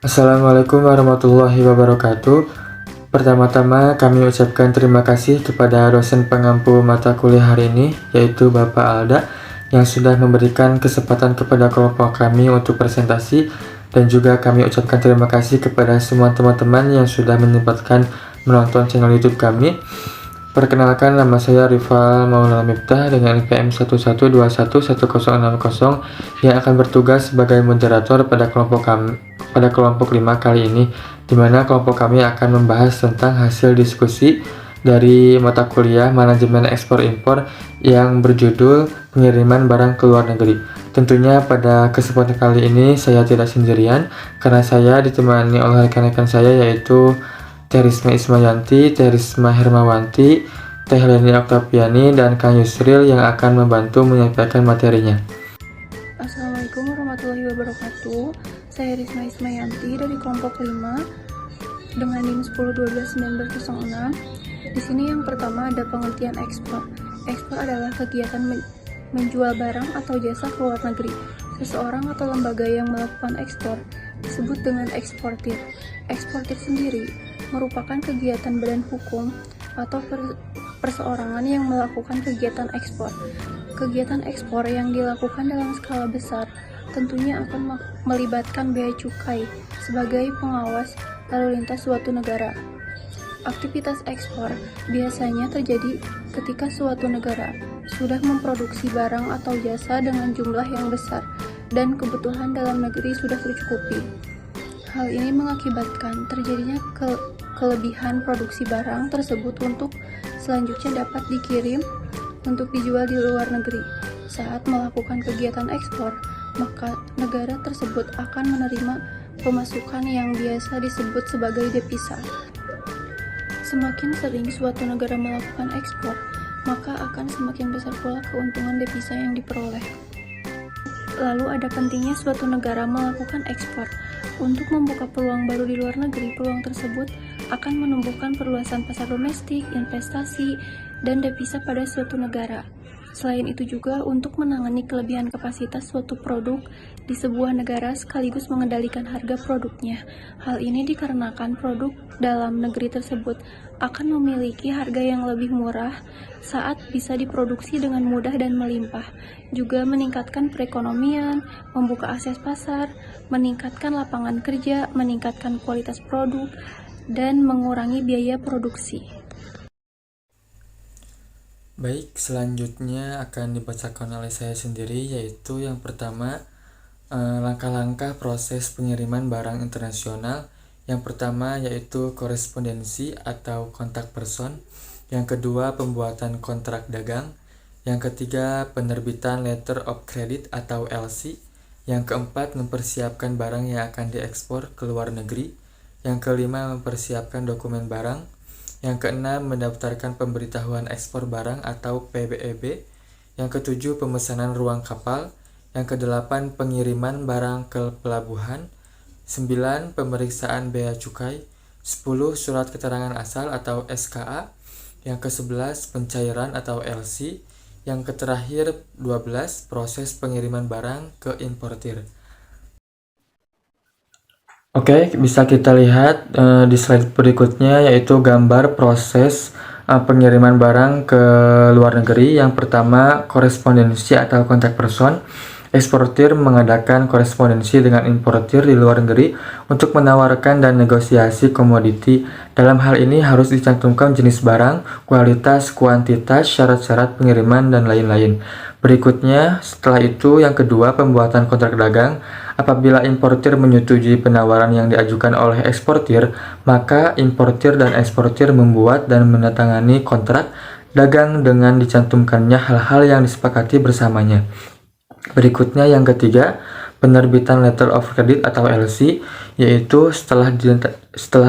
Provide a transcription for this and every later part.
Assalamualaikum warahmatullahi wabarakatuh. Pertama-tama kami ucapkan terima kasih kepada dosen pengampu mata kuliah hari ini, yaitu Bapak Alda, yang sudah memberikan kesempatan kepada kelompok kami untuk presentasi, dan juga kami ucapkan terima kasih kepada semua teman-teman yang sudah menyempatkan menonton channel YouTube kami. Perkenalkan, nama saya Rival Maulana Miftah dengan NPM 11211060 yang akan bertugas sebagai moderator pada kelompok 5 kali ini, di mana kelompok kami akan membahas tentang hasil diskusi dari mata kuliah Manajemen Ekspor Impor yang berjudul Pengiriman Barang ke Luar Negeri. Tentunya pada kesempatan kali ini saya tidak sendirian, karena saya ditemani oleh rekan-rekan saya, yaitu Teh Risma Ismayanti, Teh Risma Hermawanti, Teh Leni Oktaviani, dan Kang Yusril yang akan membantu menyampaikan materinya. Assalamualaikum warahmatullahi wabarakatuh. Saya Risma Ismayanti dari kelompok 5 dengan NIM 10121906. Di sini yang pertama ada pengertian ekspor. Ekspor adalah kegiatan menjual barang atau jasa ke luar negeri. Seseorang atau lembaga yang melakukan ekspor disebut dengan eksportir. Eksportir sendiri merupakan kegiatan badan hukum atau perseorangan yang melakukan kegiatan ekspor. Kegiatan ekspor yang dilakukan dalam skala besar tentunya akan melibatkan bea cukai sebagai pengawas lalu lintas suatu negara. Aktivitas ekspor biasanya terjadi ketika suatu negara sudah memproduksi barang atau jasa dengan jumlah yang besar dan kebutuhan dalam negeri sudah tercukupi. Hal ini mengakibatkan terjadinya kelebihan produksi barang tersebut untuk selanjutnya dapat dikirim untuk dijual di luar negeri. Saat melakukan kegiatan ekspor, maka negara tersebut akan menerima pemasukan yang biasa disebut sebagai devisa. Semakin sering suatu negara melakukan ekspor, maka akan semakin besar pula keuntungan devisa yang diperoleh. Lalu ada pentingnya suatu negara melakukan ekspor. Untuk membuka peluang baru di luar negeri, peluang tersebut akan menumbuhkan perluasan pasar domestik, investasi, dan devisa pada suatu negara. Selain itu juga untuk menangani kelebihan kapasitas suatu produk di sebuah negara sekaligus mengendalikan harga produknya. Hal ini dikarenakan produk dalam negeri tersebut akan memiliki harga yang lebih murah saat bisa diproduksi dengan mudah dan melimpah. Juga meningkatkan perekonomian, membuka akses pasar, meningkatkan lapangan kerja, meningkatkan kualitas produk, dan mengurangi biaya produksi. Baik, selanjutnya akan dibacakan oleh saya sendiri, yaitu yang pertama, langkah-langkah proses pengiriman barang internasional. Yang pertama yaitu korespondensi atau kontak person. Yang kedua, pembuatan kontrak dagang. Yang ketiga, penerbitan letter of credit atau LC. Yang keempat, mempersiapkan barang yang akan diekspor ke luar negeri. Yang kelima, mempersiapkan dokumen barang. Yang keenam, mendaftarkan pemberitahuan ekspor barang atau PBEB. Yang ketujuh, pemesanan ruang kapal. Yang kedelapan, pengiriman barang ke pelabuhan. 9. Pemeriksaan bea cukai. 10. Surat keterangan asal atau SKA. Yang ke-11, pencairan atau LC. Yang terakhir 12, proses pengiriman barang ke importir. Oke, bisa kita lihat di slide berikutnya, yaitu gambar proses pengiriman barang ke luar negeri. Yang pertama, korespondensi atau kontak person. Eksportir mengadakan korespondensi dengan importir di luar negeri untuk menawarkan dan negosiasi komoditi. Dalam hal ini harus dicantumkan jenis barang, kualitas, kuantitas, syarat-syarat pengiriman, dan lain-lain. Berikutnya, setelah itu yang kedua, pembuatan kontrak dagang. Apabila importir menyetujui penawaran yang diajukan oleh eksportir, maka importir dan eksportir membuat dan menandatangani kontrak dagang dengan dicantumkannya hal-hal yang disepakati bersamanya. Berikutnya yang ketiga, penerbitan letter of credit atau LC, yaitu setelah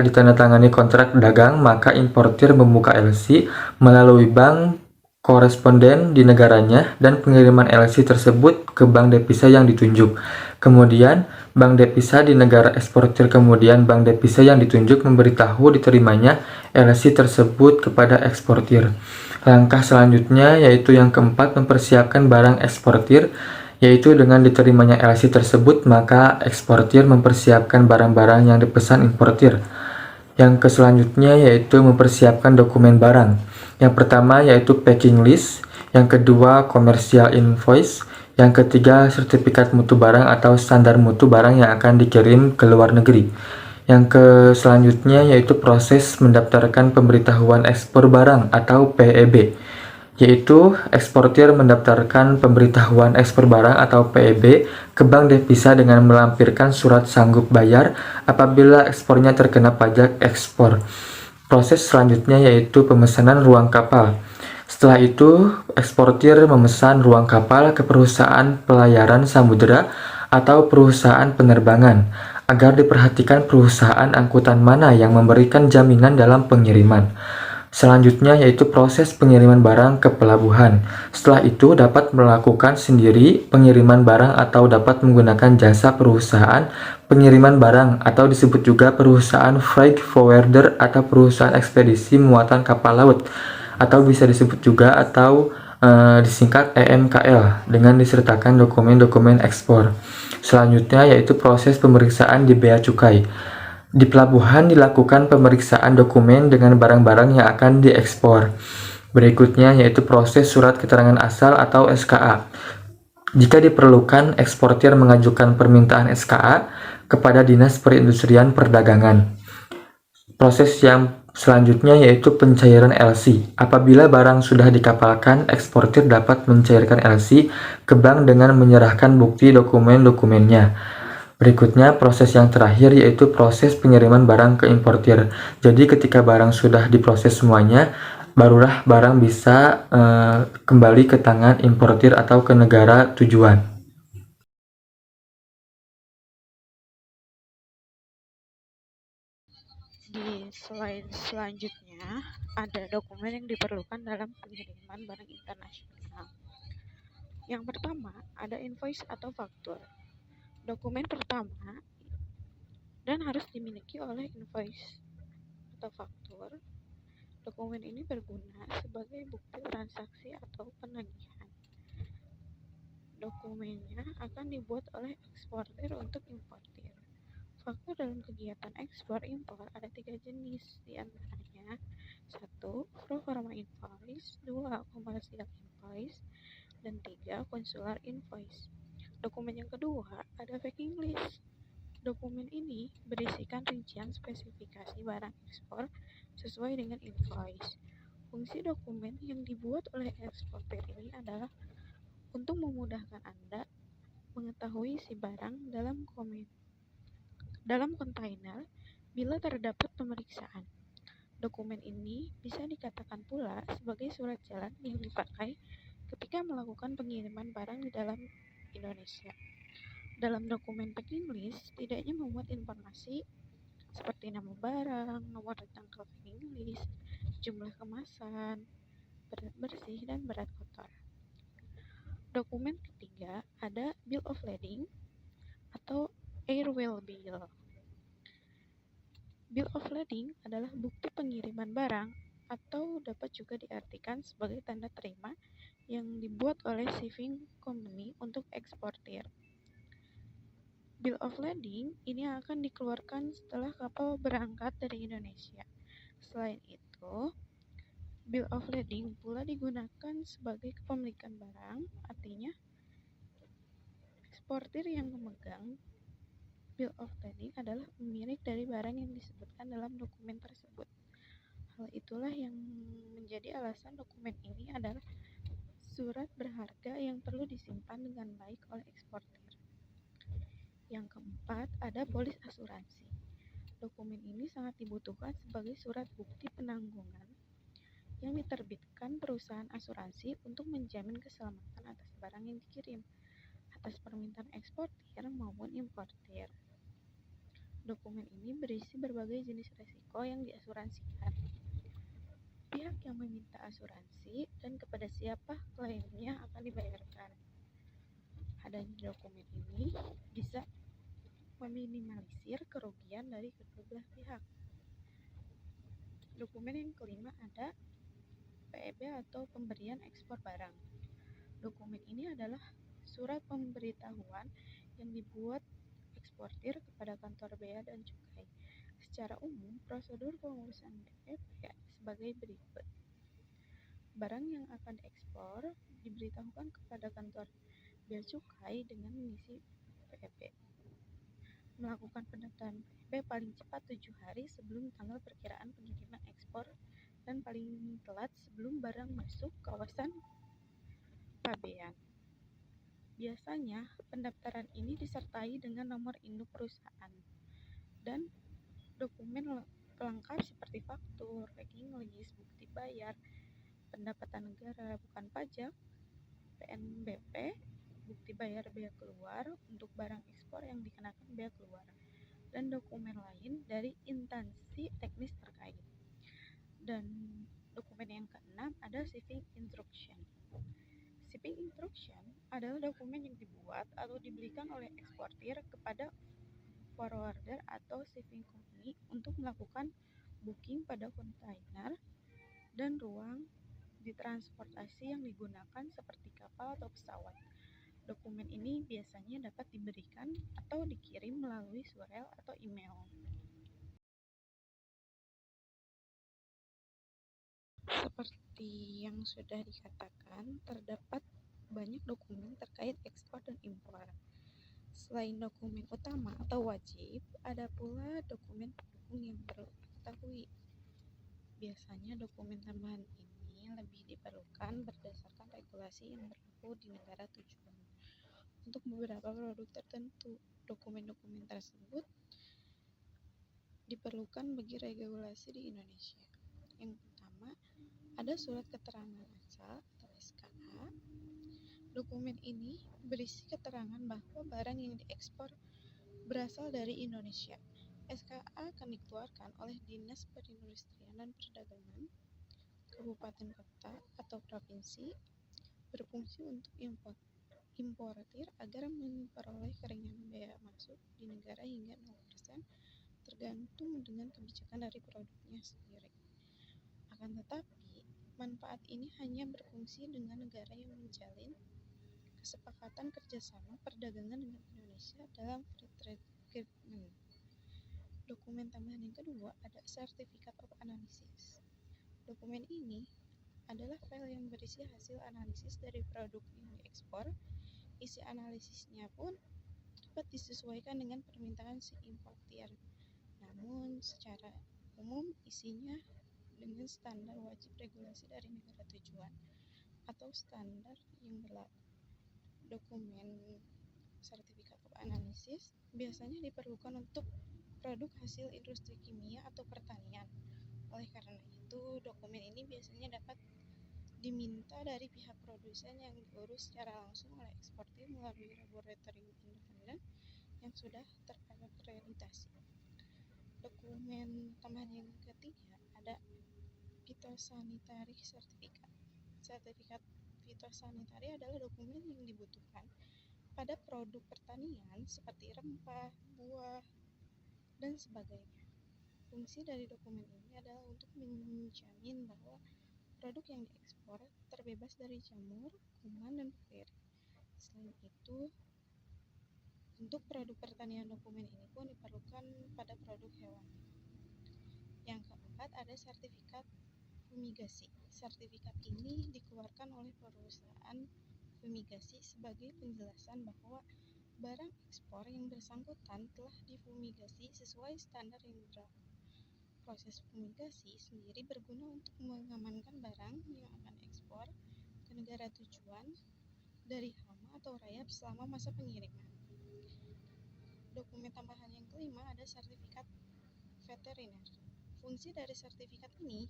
ditandatangani kontrak dagang, maka importir membuka LC melalui bank koresponden di negaranya dan pengiriman LC tersebut ke bank devisa yang ditunjuk. Kemudian, bank devisa di negara eksportir kemudian bank devisa yang ditunjuk memberitahu diterimanya LC tersebut kepada eksportir. Langkah selanjutnya yaitu yang keempat, mempersiapkan barang eksportir. yaitu dengan diterimanya LC tersebut, maka eksportir mempersiapkan barang-barang yang dipesan importir. Yang selanjutnya yaitu mempersiapkan dokumen barang. Yang pertama yaitu packing list, yang kedua commercial invoice, yang ketiga sertifikat mutu barang atau standar mutu barang yang akan dikirim ke luar negeri. Yang selanjutnya yaitu proses mendaftarkan pemberitahuan ekspor barang atau PEB, yaitu eksportir mendaftarkan pemberitahuan ekspor barang atau PEB ke bank devisa dengan melampirkan surat sanggup bayar apabila ekspornya terkena pajak ekspor. Proses selanjutnya yaitu pemesanan ruang kapal. Setelah itu, eksportir memesan ruang kapal ke perusahaan pelayaran samudera atau perusahaan penerbangan agar diperhatikan perusahaan angkutan mana yang memberikan jaminan dalam pengiriman. Selanjutnya yaitu proses pengiriman barang ke pelabuhan. Setelah itu dapat melakukan sendiri pengiriman barang atau dapat menggunakan jasa perusahaan pengiriman barang atau disebut juga perusahaan freight forwarder atau perusahaan ekspedisi muatan kapal laut atau bisa disebut juga atau disingkat EMKL dengan disertakan dokumen-dokumen ekspor. Selanjutnya yaitu proses pemeriksaan di bea cukai. Di pelabuhan dilakukan pemeriksaan dokumen dengan barang-barang yang akan diekspor. Berikutnya yaitu proses surat keterangan asal atau SKA. Jika diperlukan, eksportir mengajukan permintaan SKA kepada Dinas Perindustrian Perdagangan. Proses yang selanjutnya yaitu pencairan LC. Apabila barang sudah dikapalkan, eksportir dapat mencairkan LC ke bank dengan menyerahkan bukti dokumen-dokumennya. Berikutnya, proses yang terakhir yaitu proses pengiriman barang ke importir. Jadi ketika barang sudah diproses semuanya, barulah barang bisa kembali ke tangan importir atau ke negara tujuan. Di slide selanjutnya ada dokumen yang diperlukan dalam pengiriman barang internasional. Yang pertama ada invoice atau faktur. Dokumen pertama dan harus dimiliki oleh invoice atau faktur. Dokumen ini berguna sebagai bukti transaksi atau penagihan. Dokumennya akan dibuat oleh eksportir untuk importir. Faktor dalam kegiatan ekspor impor ada 3 jenis, diantaranya 1. Pro forma invoice, 2. Commercial invoice, dan 3. Consular invoice. Dokumen yang kedua ada packing list. Dokumen ini berisikan rincian spesifikasi barang ekspor sesuai dengan invoice. Fungsi dokumen yang dibuat oleh eksportir ini adalah untuk memudahkan Anda mengetahui isi barang dalam kontainer bila terdapat pemeriksaan. Dokumen ini bisa dikatakan pula sebagai surat jalan yang dipakai ketika melakukan pengiriman barang di dalam Indonesia. Dalam dokumen packing list, tidaknya memuat informasi seperti nama barang, nomor tanggal packing list, jumlah kemasan, berat bersih, dan berat kotor. Dokumen ketiga ada bill of lading atau airwheel bill. Bill of lading adalah bukti pengiriman barang atau dapat juga diartikan sebagai tanda terima yang dibuat oleh shipping company untuk eksportir. Bill of lading ini akan dikeluarkan setelah kapal berangkat dari Indonesia. Selain itu, bill of lading pula digunakan sebagai kepemilikan barang, artinya eksportir yang memegang bill of lading adalah pemilik dari barang yang disebutkan dalam dokumen tersebut. Hal itulah yang menjadi alasan dokumen ini adalah surat berharga yang perlu disimpan dengan baik oleh eksportir. Yang keempat, ada polis asuransi. Dokumen ini sangat dibutuhkan sebagai surat bukti penanggungan yang diterbitkan perusahaan asuransi untuk menjamin keselamatan atas barang yang dikirim atas permintaan eksportir maupun importir. Dokumen ini berisi berbagai jenis risiko yang diasuransikan, pihak yang meminta asuransi, dan kepada siapa klaimnya akan dibayarkan. Adanya dokumen ini bisa meminimalisir kerugian dari kedua belah pihak. Dokumen yang kelima ada PEB atau pemberian ekspor barang. Dokumen ini adalah surat pemberitahuan yang dibuat eksportir kepada kantor bea dan cukai. Secara umum, prosedur pengurusan BPP sebagai berikut. Barang yang akan diekspor diberitahukan kepada kantor bea cukai dengan mengisi PEP. Melakukan pendaftaran PEP paling cepat 7 hari sebelum tanggal perkiraan pengiriman ekspor dan paling telat sebelum barang masuk kawasan pabean. Biasanya, pendaftaran ini disertai dengan nomor induk perusahaan dan dokumen pelengkap seperti faktur, ranking list, bukti bayar, pendapatan negara bukan pajak, PNBP, bukti bayar bea keluar untuk barang ekspor yang dikenakan bea keluar, dan dokumen lain dari instansi teknis terkait. Dan dokumen yang keenam ada shipping instruction. Shipping instruction adalah dokumen yang dibuat atau diberikan oleh eksportir kepada forwarder atau shipping company untuk melakukan booking pada kontainer dan ruang ditransportasi yang digunakan seperti kapal atau pesawat. Dokumen ini biasanya dapat diberikan atau dikirim melalui surel atau email. Seperti yang sudah dikatakan, terdapat banyak dokumen terkait ekspor dan impor. Selain dokumen utama atau wajib, ada pula dokumen pendukung yang perlu diketahui. Biasanya dokumen tambahan ini lebih diperlukan berdasarkan regulasi yang berlaku di negara tujuan. Untuk beberapa produk tertentu, dokumen-dokumen tersebut diperlukan bagi regulasi di Indonesia. Yang pertama, ada surat keterangan asal atau SKA. Dokumen ini berisi keterangan bahwa barang yang diekspor berasal dari Indonesia. SKA akan dikeluarkan oleh Dinas Perindustrian dan Perdagangan, kabupaten kota atau provinsi, berfungsi untuk importir agar memperoleh keringanan bea masuk di negara hingga 0%, tergantung dengan kebijakan dari produknya sendiri. Akan tetapi, manfaat ini hanya berfungsi dengan negara yang menjalin kesepakatan kerjasama perdagangan dengan Indonesia dalam Free Trade Agreement. Dokumen tambahan yang kedua ada Certificate of Analysis. Dokumen ini adalah file yang berisi hasil analisis dari produk yang diekspor. Isi analisisnya pun dapat disesuaikan dengan permintaan si importir. Namun, secara umum isinya dengan standar wajib regulasi dari negara tujuan atau standar yang berlaku. Dokumen Certificate of Analysis biasanya diperlukan untuk produk hasil industri kimia atau pertanian. Oleh karena itu, dokumen ini biasanya dapat diminta dari pihak produsen yang diurus secara langsung oleh eksportir melalui laboratorium independen yang sudah terakreditasi. Dokumen tambahan yang ketiga ada Phytosanitary Certificate. Sertifikat fitosanitari adalah dokumen yang dibutuhkan pada produk pertanian seperti rempah, buah, dan sebagainya. Fungsi dari dokumen ini adalah untuk menjamin bahwa produk yang diekspor terbebas dari jamur, kuman, dan bakteri. Selain itu, untuk produk pertanian dokumen ini pun diperlukan pada produk hewani. Yang keempat ada sertifikat fumigasi. Sertifikat ini dikeluarkan oleh perusahaan fumigasi sebagai penjelasan bahwa barang ekspor yang bersangkutan telah difumigasi sesuai standar yang berlaku. Proses fumigasi sendiri berguna untuk mengamankan barang yang akan ekspor ke negara tujuan dari hama atau rayap selama masa pengiriman. Dokumen tambahan yang kelima ada sertifikat veteriner. Fungsi dari sertifikat ini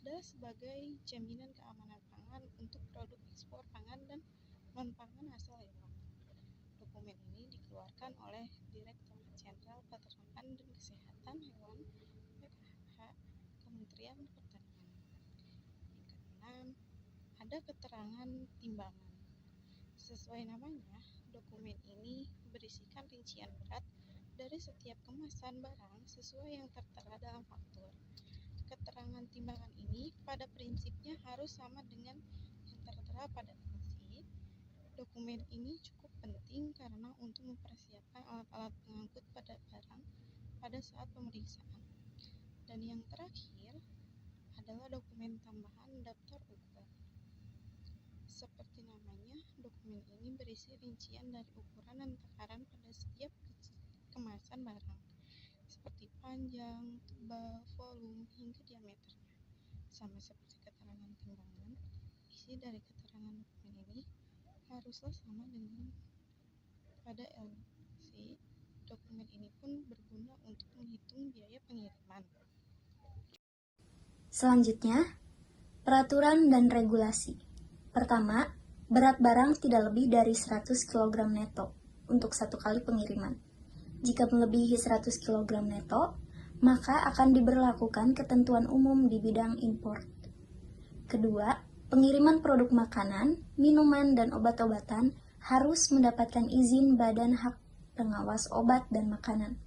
adalah sebagai jaminan keamanan pangan untuk produk ekspor pangan dan non-pangan asal hewan. Dokumen ini dikeluarkan oleh Direktorat Jenderal Peternakan dan Kesehatan Hewan (PKH) Kementerian Pertanian. Yang keenam, ada keterangan timbangan. Sesuai namanya, dokumen ini berisikan rincian berat dari setiap kemasan barang sesuai yang tertera dalam faktur. Keterangan timbangan ini pada prinsipnya harus sama dengan yang tertera pada isi Dokumen ini cukup penting karena untuk mempersiapkan alat-alat pengangkut pada barang pada saat pemeriksaan. Dan yang terakhir adalah dokumen tambahan daftar ukur. Seperti namanya, dokumen ini berisi rincian dari ukuran dan takaran pada setiap kemasan barang, seperti panjang, tebal, volume, hingga diameternya. Sama seperti keterangan timbangan, isi dari keterangan dokumen ini haruslah sama dengan pada LC. Dokumen ini pun berguna untuk menghitung biaya pengiriman. Selanjutnya, peraturan dan regulasi. Pertama, berat barang tidak lebih dari 100 kg neto untuk satu kali pengiriman. Jika melebihi 100 kg neto, maka akan diberlakukan ketentuan umum di bidang import. Kedua, pengiriman produk makanan, minuman, dan obat-obatan harus mendapatkan izin Badan Hak Pengawas Obat dan Makanan.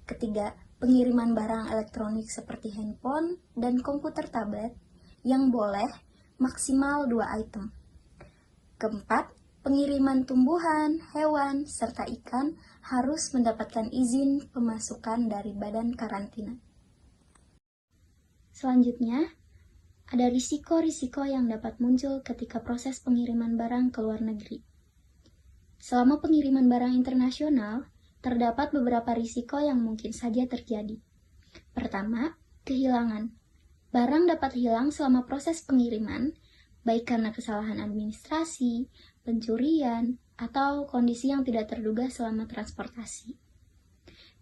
Ketiga, pengiriman barang elektronik seperti handphone dan komputer tablet yang boleh maksimal 2 item. Keempat, pengiriman tumbuhan, hewan, serta ikan harus mendapatkan izin pemasukan dari Badan Karantina. Selanjutnya, ada risiko-risiko yang dapat muncul ketika proses pengiriman barang ke luar negeri. Selama pengiriman barang internasional, terdapat beberapa risiko yang mungkin saja terjadi. Pertama, kehilangan. Barang dapat hilang selama proses pengiriman, baik karena kesalahan administrasi, pencurian, atau kondisi yang tidak terduga selama transportasi.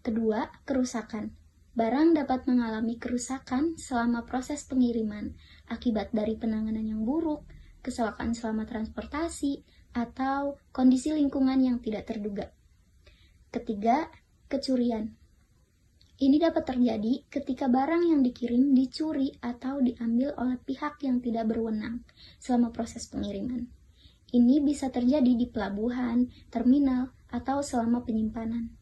Kedua, kerusakan. Barang dapat mengalami kerusakan selama proses pengiriman akibat dari penanganan yang buruk, kecelakaan selama transportasi, atau kondisi lingkungan yang tidak terduga. Ketiga, kecurian. Ini dapat terjadi ketika barang yang dikirim dicuri atau diambil oleh pihak yang tidak berwenang selama proses pengiriman. Ini bisa terjadi di pelabuhan, terminal, atau selama penyimpanan.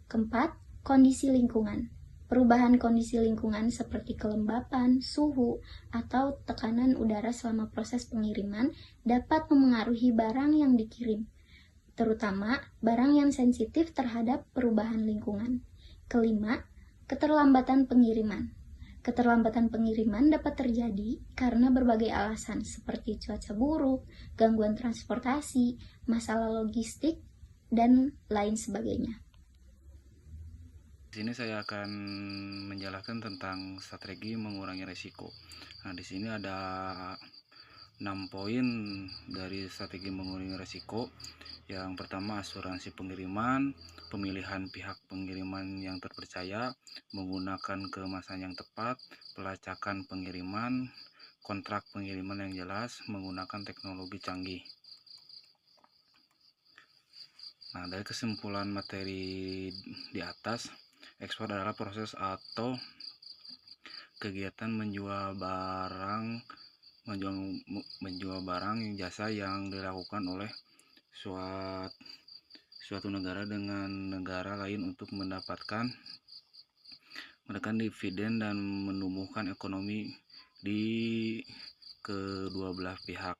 Keempat, kondisi lingkungan. Perubahan kondisi lingkungan seperti kelembapan, suhu, atau tekanan udara selama proses pengiriman dapat memengaruhi barang yang dikirim, terutama barang yang sensitif terhadap perubahan lingkungan. Kelima, keterlambatan pengiriman. Keterlambatan pengiriman dapat terjadi karena berbagai alasan seperti cuaca buruk, gangguan transportasi, masalah logistik, dan lain sebagainya. Di sini saya akan menjelaskan tentang strategi mengurangi risiko. Nah, di sini ada 6 poin dari strategi mengurangi risiko. Yang pertama, asuransi pengiriman, pemilihan pihak pengiriman yang terpercaya, menggunakan kemasan yang tepat, pelacakan pengiriman, kontrak pengiriman yang jelas, menggunakan teknologi canggih. Nah, dari kesimpulan materi di atas, ekspor adalah proses atau kegiatan menjual barang yang jasa yang dilakukan oleh suatu negara dengan negara lain untuk mendapatkan dividen dan menumbuhkan ekonomi di kedua belah pihak.